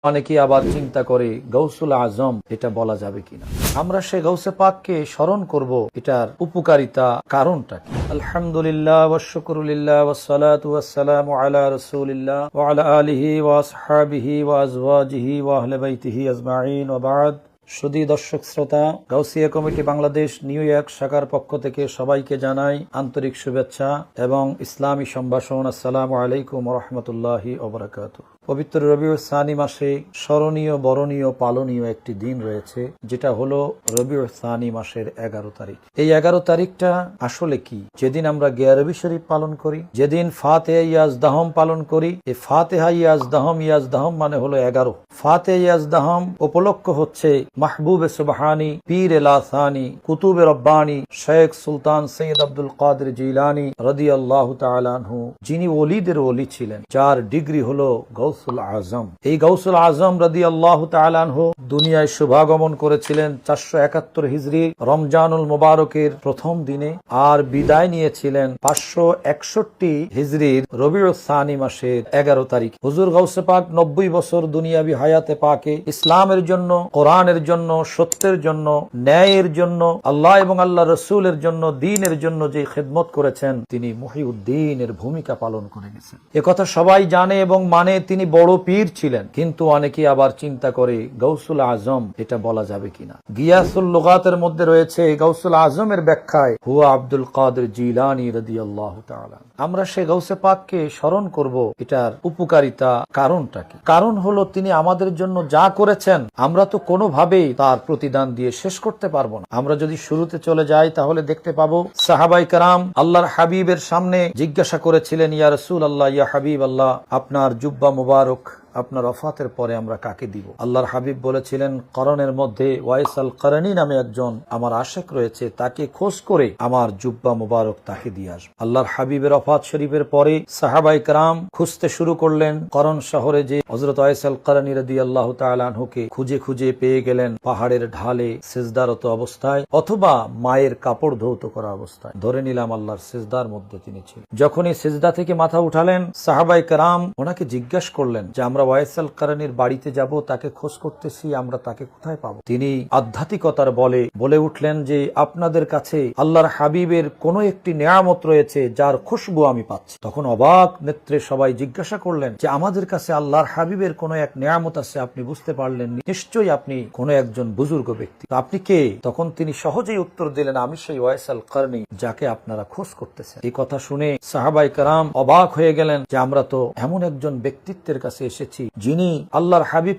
অনেকেই আবার চিন্তা করে গাউসুল আজম এটা বলা যাবে কিনা। আমরা সে গাউসে পাককে স্মরণ করব, এটার উপকারিতা কারণটা কি। আলহামদুলিল্লাহ ওয়া শুকরুলিল্লাহ ওয়াস সালাতু ওয়াস সালামু আলা রাসূলিল্লাহ ওয়া আলা আলিহি ওয়া আসহাবিহি ওয়া আজওয়াজিহি ওয়া আহলি বাইতিহি আজমাইন ওয়া বা'দ। সুধী দর্শক শ্রোতা, Gausia committee Bangladesh new York শাখার পক্ষ থেকে সবাইকে জানাই আন্তরিক শুভেচ্ছা এবং ইসলামী সম্ভাষণ। আসসালামু আলাইকুম ওয়া রাহমাতুল্লাহি ওয়া বারাকাতুহু। পবিত্র রবিউল সানি মাসে স্মরণীয়, বরণীয়, পালনীয় একটি দিন রয়েছে, যেটা হলো রবিউল সানি মাসের 11 তারিখ। এই 11 তারিখটা আসলে কি? যেদিন আমরা গিয়ারবি শরীফ পালন করি, যেদিন ফাতিহা ইয়াজদাহম পালন করি। এই ফাতিহা ইয়াজদাহম মানে হলো 11। ফাতিহা ইয়াজদাহম উপলক্ষ হচ্ছে মাহবুবে সুবহানি, পীর এলাসানি, কুতুবে রব্বানি শেখ সুলতান সৈয়দ আব্দুল কাদের জিলানী রাদিয়াল্লাহু তাআলা আনহু, যিনি ওলিদের ওলি ছিলেন, যার ডিগ্রি হলো গাউসুল আজম। এই গাউসুল আজম রাদিয়াল্লাহু তাআলা আনহু দুনিয়ায় শুভাগমন করেছিলেন 471 হিজরি রমজানুল মুবারকের প্রথম দিনে, আর বিদায় নিয়েছিলেন 561 হিজরির রবিউল সানি মাসের 11 তারিখ। হুজুর গাউসে পাক 90 বছর দুনিয়াবি হায়াতে পাকে ইসলামের জন্য, কোরআনের জন্য, সত্যের জন্য, ন্যায়ের জন্য, আল্লাহ এবং আল্লাহ রসুলের জন্য, দ্বীনের জন্য যে খেদমত করেছেন, তিনি মুহিউদ্দিনের ভূমিকা পালন করে গেছেন। একথা সবাই জানে এবং মানে। তিনি বড় পীর ছিলেন, কিন্তু অনেকে আবার চিন্তা করে গাউসুল আজম এটা বলা যাবে কিনা। গিয়াসুল লুগাতের মধ্যে রয়েছে গাউসুল আজমের ব্যাখ্যায় হুয়া আব্দুল কাদের জিলানী রাদিয়াল্লাহু তাআলা। আমরা সে গাউসে পাককে স্মরণ করব, এটার উপকারিতা কারণটা কি। কারণ হলো তিনি আমাদের জন্য যা করেছেন, আমরা তো কোনোভাবেই তার প্রতিদান দিয়ে শেষ করতে পারবো না। আমরা যদি শুরুতে চলে যাই তাহলে দেখতে পাবো সাহাবাই কারাম আল্লাহর হাবিবের সামনে জিজ্ঞাসা করেছিলেন, ইয়া রাসূল আল্লাহ, ইয়া হাবিব আল্লাহ, আপনার জুব্বা মুবারক আপনার ওফাতের পরে আমরা কাকে দিব? আল্লাহর হাবিব বলেছিলেন, করণের মধ্যে ওয়াইস আল করণী নামে একজন আমার আশেক রয়েছে, তাকে খোঁজ করে আমার জুব্বা মুবারক তাকে দিয়ে আসবে। আল্লাহর হাবিবের ওফাত শরীফের পরে সাহাবাই کرام খুঁজতে শুরু করলেন। করণ শহরে যে হযরত ওয়াইস আল করণী রাদিয়াল্লাহু তাআলা আনহুকে খুঁজে খুঁজে পেয়ে গেলেন, পাহাড়ের ঢালে সিজদারত অবস্থায় অথবা মায়ের কাপড় ধৌত করা অবস্থায়। ধরে নিলাম আল্লাহর সিজদার মধ্যে তিনি ছিলেন। যখনই সিজদা থেকে মাথা উঠালেন, সাহাবাই کرام ওনাকে জিজ্ঞাসা করলেন যে আমরা ওয়াইস আল করণীর বাড়িতে যাব, তাকে খোঁজ করতেছি, আমরা তাকে কোথায় পাবো? তিনি আধ্যাত্মিকতার বলে উঠলেন যে আপনাদের কাছে আল্লাহর হাবিবের কোন একটি নিয়ামত রয়েছে যার খুশবু আমি পাচ্ছি। তখন অবাক নেত্রে সবাই জিজ্ঞাসা করলেন যে আমাদের কাছে আল্লাহর হাবিবের কোন এক নিয়ামত আছে, আপনি বুঝতে পারলেন? নিশ্চয়ই আপনি কোন একজন বুজুর্গ ব্যক্তি। আপনি কে? তখন তিনি সহজেই উত্তর দিলেন, আমি সেই ওয়াইস আল করণী যাকে আপনারা খোঁজ করতেছেন। এই কথা শুনে সাহাবাই کرام অবাক হয়ে গেলেন যে আমরা তো এমন একজন ব্যক্তিত্বের কাছে এসেছি যিনি আল্লাহর হাবিব